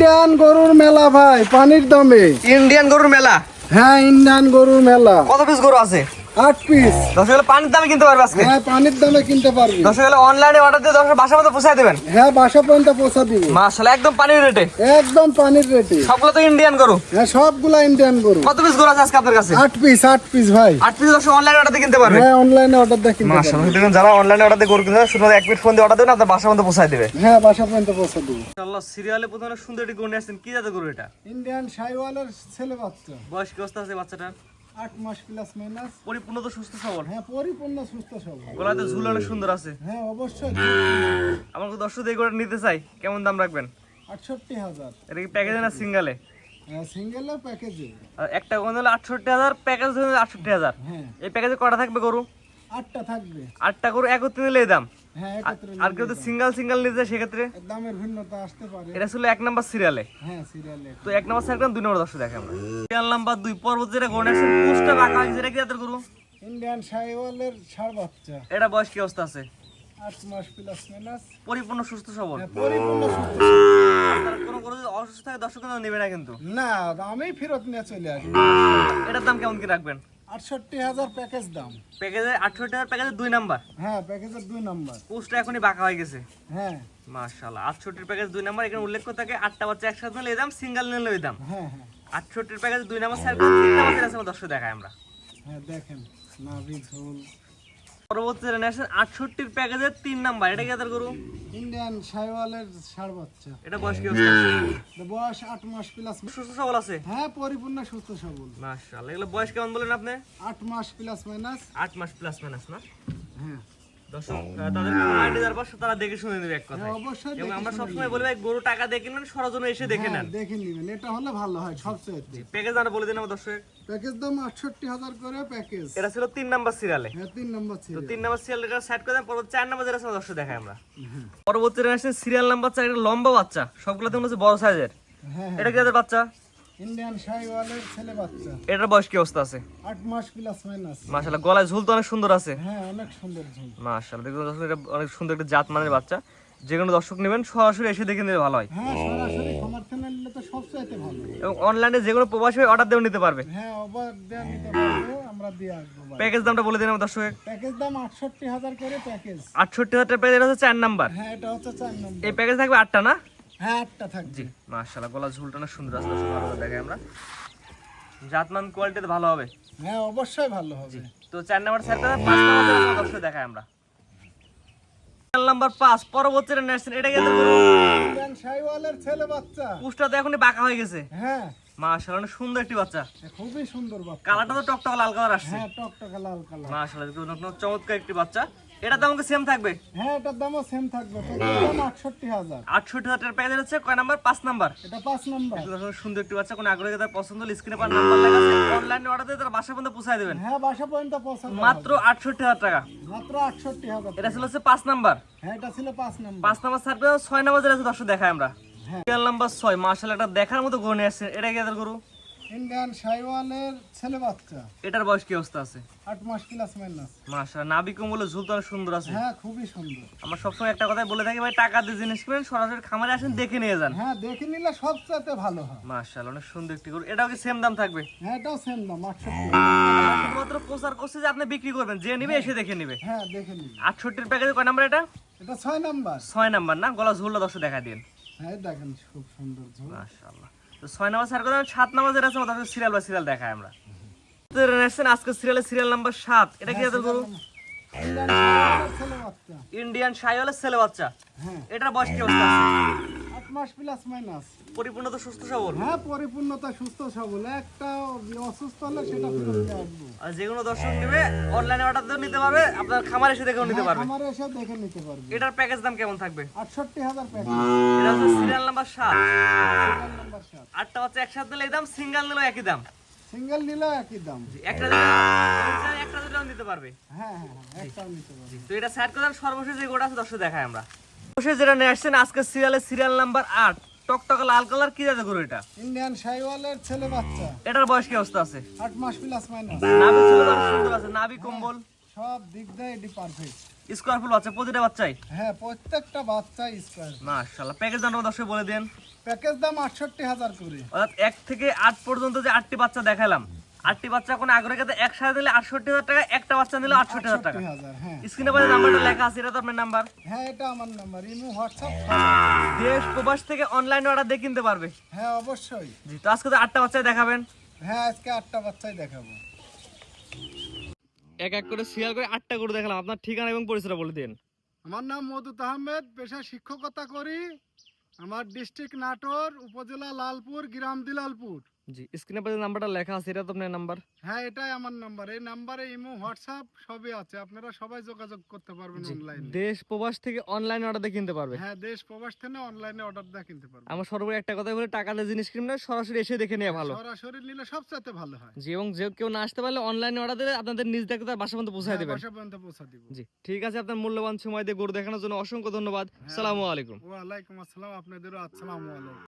Indian গরুর মেলা ভাই, পানির দামে। ইন্ডিয়ান গরুর মেলা। হ্যাঁ, ইন্ডিয়ান গরুর মেলা। কত পিস গরু আছে? 8 পিস। দর্শক হলে পানির দামে কিনতে পারবে আজকে। হ্যাঁ, পানির দামে কিনতে পারবি। দর্শক হলে অনলাইনে অর্ডার দিয়ে দর্শক বাসার মধ্যে পৌঁছায় দেবেন। হ্যাঁ, বাসা পর্যন্ত পৌঁছা দিব। মাশাআল্লাহ, একদম পানির রেটে। একদম পানির রেটে। সবগুলো তো ইন্ডিয়ান গরু। হ্যাঁ, সবগুলা ইন্ডিয়ান গরু। কত পিস গরু আছে আজকে আপনার কাছে? 8 পিস ভাই। 8 পিস দর্শক অনলাইনে অর্ডার দিয়ে কিনতে পারবে। হ্যাঁ, অনলাইনে অর্ডার দিয়ে কিনতে পারবে। মাশাআল্লাহ, দেখুন যারা অনলাইনে অর্ডার দিয়ে গরু কিনতে শুধু 1 মিনিট ফোন দিয়ে অর্ডার দেবেন, আপনার বাসার মধ্যে পৌঁছায় দেবে। হ্যাঁ, বাসা পর্যন্ত পৌঁছা দিব। মাশাআল্লাহ, সিরিয়ালে প্রথমে সুন্দর একটি গরু নিয়ে আসছেন। কি জাতের গরু এটা? ইন্ডিয়ান শাইওয়ালের ছেলে বাচ্চা। বয়স কি অবস্থা আছে বাচ্চাটার? 8 মাস প্লাস মাইনাস। পরিপূর্ণ তো সুস্থ সবল। হ্যাঁ, পরিপূর্ণ সুস্থ সবল। গলাতে ঝুল অনেক সুন্দর আছে। হ্যাঁ, অবশ্যই। আমাকে দর্শক এই গরুটা নিতে চাই, কেমন দাম রাখবেন? 68,000। এটা কি প্যাকেজে না সিঙ্গেলে? হ্যাঁ, সিঙ্গেল প্যাকেজে। আর একটা কোন হলো 68,000, প্যাকেজ হলো 68,000। হ্যাঁ, এই প্যাকেজে কটা থাকবে গরু? 8টা থাকবে। 8টা গরু একত্রে নিলে এই দাম। হ্যাঁ, একত্রে আর কেউ তো সিঙ্গেল নিতে যায় সেক্ষেত্রে দামের ভিন্নতা আসতে পারে। এটা ছিল 1 নাম্বার সিরিয়ালে। হ্যাঁ, সিরিয়ালে। তো 1 নাম্বার সিরিয়াল 2 নম্বর দর্শক দেখে আমরা। সিরিয়াল নাম্বার 2 পর্বত যেটা গরু আছে পোস্টটা বাঁকা হয়েছে, এটা কি জাতের গরু? ইন্ডিয়ান শাইওয়ালের ষাঁড় বাচ্চা। এটা বয়স কি অবস্থা আছে? 8 মাস প্লাস মাইনাস। পরিপূর্ণ সুস্থ সবল। হ্যাঁ, পরিপূর্ণ সুস্থ। আপনার কোনো গরু যদি অসুস্থ থাকে দর্শক কিন্তু নেবে না কিন্তু। না, আমি ফেরত নিয়ে চলে আসবো। এটার দাম কেমন কি রাখবেন? 68,000 প্যাকেজ দাম। প্যাকেজে 68,000, প্যাকেজে 2 নাম্বার। হ্যাঁ, প্যাকেজের 2 নাম্বার। পোস্টটা এখনই বাঁকা হয়ে গেছে। হ্যাঁ, মাশাআল্লাহ, 68 প্যাকেজ 2 নাম্বার। এখানে উল্লেখ করে থাকে 8টা বাচ্চা একসাথে নিলে এই দাম, সিঙ্গেল নিলে ওই দাম। হ্যাঁ, হ্যাঁ, 68 প্যাকেজ 2 নাম্বার স্যার 3 নাম্বার যেটা আছে আমরা দর্শক দেখাই আমরা। হ্যাঁ, দেখেন নাভি ঝোল। পরবর্তী যেটা নেছেন 68 প্যাকেজে 3 নাম্বার। এটা কি জাতের গরু? ইন্ডিয়ান শাইওয়ালের ষাঁড় বাচ্চা। এটা বয়স কি অবস্থা? এর বয়স 8 মাস প্লাস। সুস্থ সবল আছে। হ্যাঁ, পরিপূর্ণ সুস্থ সবল। মাশাআল্লাহ, এগুলো বয়স কেমন বলেন আপনি? 8 মাস প্লাস মাইনাস। 8 মাস প্লাস মাইনাস না? হ্যাঁ, দর্শক তাদের মাইন্ডে যার পাশে তারা দেখে শুনে নেবে এক কথা। হ্যাঁ, অবশ্যই এবং দেখে আমরা শুনে সবসময় বলি ভাই গরু টাকা দিয়ে কিনবেন, সরজনে এসে দেখে হ্যাঁ, নেন। দেখে নিবেন, এটা হলে ভালো হয় সবচেয়ে। প্যাকেজ আমরা বলে দিন আমার দর্শক। প্যাকেজ দাম 68,000 করে প্যাকেজ। এটা ছিল 3 নাম্বার সিরিয়ালে। হ্যাঁ, 3 নাম্বার তো ছিল। 3 নাম্বার সিরিয়াল এটা সেট করে দেন। পরবর্তী 4 নাম্বার যেটা আছে দর্শক দেখাই আমরা। পরবর্তী আসছে সিরিয়াল নাম্বার 4, এটা লম্বা বাচ্চা, সবগুলোতে মনে হচ্ছে বড় সাইজের। হ্যাঁ, এটা কি জাতের বাচ্চা? ইন্ডিয়ান শাইওয়ালের ছেলে বাচ্চা। এটার বয়স কি অবস্থা আছে? 8 মাস প্লাস মাইনাস। মাশাআল্লাহ, গলায় ঝুল তো অনেক সুন্দর আছে। হ্যাঁ, অনেক সুন্দর ঝুল। মাশাআল্লাহ, দেখুন দর্শক এটা অনেক সুন্দর একটা জাত মানের বাচ্চা। যে কোনো দর্শক নেবেন সরাসরি এসে দেখে নিলে ভালো হয়। হ্যাঁ, সরাসরি খামার থেকে নিলে তো সবচেয়ে ভালো। এবং অনলাইনে যে কোনো প্রবাসী অর্ডার দিয়েও নিতে পারবে। হ্যাঁ, অবাক দেয়া নিতে পারবো, আমরা দিয়ে আসবো ভাই। প্যাকেজ দামটা বলে দিন আমার দর্শক। প্যাকেজ দাম 68,000 করে প্যাকেজ। 68,000 টাকা প্যাকেজ, এটা হচ্ছে 4 নাম্বার। হ্যাঁ, এটা হচ্ছে 4 নম্বর। এই প্যাকেজ থাকবে 8টা না? হ্যাঁ, 8টা থাকবে। জি, মাশাআল্লাহ, গলা ঝুলটা অনেক সুন্দর আছে দর্শক, ভালো করে দেখাই আমরা। জাতমান কোয়ালিটিতে ভালো হবে। হ্যাঁ, অবশ্যই ভালো হবে। তো 4 নাম্বার সেট করে 5 নাম্বার যেটা আছে দর্শক দেখাই আমরা। 4 নাম্বার 5 পরবর্তী নেক্সট, এটা কি জাতের গরু? ইন্ডিয়ান শাইওয়ালের ছেলে বাচ্চা। পুষ্টা তো এখনই বাঁকা হয়ে গেছে। হ্যাঁ, মাশাআল্লাহ, অনেক সুন্দর একটি বাচ্চা। খুবই সুন্দর বাচ্চা। কালারটা তো টকটক লাল কালার আসছে। হ্যাঁ, টকটকে লাল কালার। মাশাআল্লাহ, দেখুন চমৎকার একটি বাচ্চা। এটার দাম কি সেম থাকবে? হ্যাঁ, এটার দামও সেম থাকবে। প্যাকেজ দাম 68,000। 68,000 টাকার প্যাকেজ হচ্ছে কয় নাম্বার? 5 নাম্বার। এটা 5 নাম্বার। দেখুন সুন্দর একটি বাচ্চা, কোন আগ্রহী তার পছন্দ হলে স্ক্রিনে পার নাম্বার লেখা আছে, অনলাইনে অর্ডার দিয়ে তারা বাসা পর্যন্ত পৌঁছায় দেবেন। হ্যাঁ, বাসা পর্যন্ত পৌঁছাবে। মাত্র 68,000 টাকা। মাত্র 68,000। এটা ছিল হচ্ছে 5 নাম্বার। হ্যাঁ, এটা ছিল 5 নাম্বার। 5 নাম্বার সার্ভে 6 নাম্বার যেটা আছে দর্শক দেখাই আমরা। হ্যাঁ। সিরিয়াল নাম্বার 6 মাশাআল্লাহ, এটা দেখার মতো গরু নিয়ে আসছে। এটা কি জাতের গরু? ইন্ডিয়ান শাইওয়ালের ছেলে বাচ্চা। এটার বয়স কি অবস্থা আছে? 8 মাস প্লাস মাইনাস। মাশাআল্লাহ, নাভি কম্বলে ঝুল তো অনেক সুন্দর আছে। হ্যাঁ, খুবই সুন্দর। আমরা সবসময় একটা কথাই বলে থাকি ভাই, টাকা দিয়ে জিনিস কিনেন, সরাসরি খামারে আসেন দেখে নিয়ে যান। হ্যাঁ, দেখে নিলে সবচেয়ে ভালো হয়। মাশাআল্লাহ, অনেক সুন্দর একটি গরু। এটাও কি সেম দাম থাকবে? হ্যাঁ, এটাও সেম দাম 68। শুধুমাত্র প্রচার করছে যে আপনি বিক্রি করবেন, যে নিবে এসে দেখে নিবে। হ্যাঁ, দেখে নিন। 68 প্যাকেজে কয় নাম্বার এটা? এটা 6 নাম্বার। 6 নাম্বার না? গলা ঝুলটা দর্শক দেখা দিন। হ্যাঁ, দেখেন খুব সুন্দর ঝোল। মাশাআল্লাহ, তো 6 নাম্বার স্যার কথা 7 নাম্বার যেটা আছে দর্শক সিরিয়াল বাই সিরিয়াল দেখায় আমরা। তো নেক্সট আজকে সিরিয়াল নাম্বার 7, এটা কি জাতের গরু? ইন্ডিয়ান শাইওয়ালের ছেলে বাচ্চা। ইন্ডিয়ান শাইওয়ালের ছেলে বাচ্চা। হ্যাঁ, এটার বয়স কি অবস্থা আছে? 8 মাস প্লাস মাইনাস। পরিপূর্ণ তো সুস্থ সবল। হ্যাঁ, পরিপূর্ণতা সুস্থ সবল। একটা অসুস্থ হলে সেটা ফেরত দিয়ে আসবো। আর যে কোনো দর্শক নেবে অনলাইনে অর্ডার দিয়ে নিতে পারবে, আপনার খামার এসে দেখেও নিতে পারবে। আমার এসে দেখে নিতে পারবে। এটার প্যাকেজ দাম কেমন থাকবে? 68,000 প্যাকেজ। এটা হচ্ছে সিরিয়াল নাম্বার 7। Serial number 7। 8টা বাচ্চা একসাথে নিলে এই দাম, সিঙ্গেল নিলেও একই দাম। সিঙ্গেল নিলেও একই দাম। একটা দুটো নিতে পারবে। হ্যাঁ, হ্যাঁ, হ্যাঁ, একটাও নিতে পারবে। তো এটা সেট করে সর্বশেষ যে গোটা আছে দর্শক দেখায় আমরা। সর্বশেষ যেটা নিয়ে আসছেন আজকে সিরিয়াল নাম্বার 8, টকটকে লাল কালার, কি জাতের গরু এটা? ইন্ডিয়ান শাইওয়ালের ছেলে বাচ্চা। এটার বয়স কি অবস্থা আছে? 8 মাস প্লাস মাইনাস। নাভি ছিল তো অনেক সুন্দর আছে, নাভি কম্বল সব দিক দিয়ে এটি পারফেক্ট। স্কোয়ার ফুল বাচ্চা, প্রতিটা বাচ্চাই। হ্যাঁ, প্রত্যেকটা বাচ্চা স্কয়ার। মাশাআল্লাহ, প্যাকেজ দাম দর্শক বলে দেন। প্যাকেজ দাম 68,000 করে। অর্থাৎ 1 থেকে 8 পর্যন্ত যে 8টি বাচ্চা দেখালাম, 8টি বাচ্চা কোনো আগ্রহে ক্ষেত্রে একসাথে দিলে 68,000 টাকা, একটা বাচ্চা নিলে 68,000 টাকা। 68,000, হ্যাঁ। স্ক্রিনে পাশে নাম্বারটা লেখা আছে, এটা তো আপনার নাম্বার। হ্যাঁ, এটা আমার নাম্বার, ইমো হোয়াটসঅ্যাপ। দেশ প্রবাস থেকে অনলাইন অর্ডার দিয়ে কিনতে পারবে। হ্যাঁ, অবশ্যই। জি, তো আজকে তো 8টা বাচ্চাই দেখাবেন। হ্যাঁ, আজকে 8টা বাচ্চাই দেখাবো। এক এক করে সিরিয়াল করে 8টা গরু দেখালাম। আপনার ঠিকানা এবং পরিচয়টা বলে দিন। আমার নাম মওদুদ আহমেদ, পেশায় শিক্ষকতা করি। আমার ডিস্ট্রিক্ট নাটোর, উপজেলা লালপুর, গ্রাম দিলালপুর। জি, স্ক্রিনে পাশে নাম্বারটা লেখা আছে, এটা তো আপনার নাম্বার। হ্যাঁ, এটাই আমার নাম্বার। এই নাম্বারে ইমো হোয়াটসঅ্যাপ সবই আছে, আপনারা সবাই যোগাযোগ করতে পারবেন অনলাইনে। দেশ প্রবাস থেকে অনলাইন অর্ডার দিয়ে কিনতে পারবে। হ্যাঁ, দেশ প্রবাস থেকে অনলাইনে অর্ডার দিয়ে কিনতে পারবেন। আমার সর্বোপরি একটা কথা বলে, টাকাতে জিনিস কিনলে সরাসরি এসে দেখে নেওয়া ভালো। সরাসরি নিলে সবচাইতে ভালো হয়। জি, এবং যে কেউ না আসতে পারলে অনলাইনে অর্ডার দিলে আপনাদের নিজ দেখতে তার বাসা পর্যন্ত পৌঁছায় হ্যাঁ, দেবেন। বাসা পর্যন্ত পৌঁছা দিব। জি, ঠিক আছে, আপনার মূল্যবান সময় দিয়ে গরু দেখানোর জন্য অসংখ্য ধন্যবাদ। আসসালামু আলাইকুম। ওয়ালাইকুম আসসালাম, আপনাদেরও আসসালামু আলাইকুম।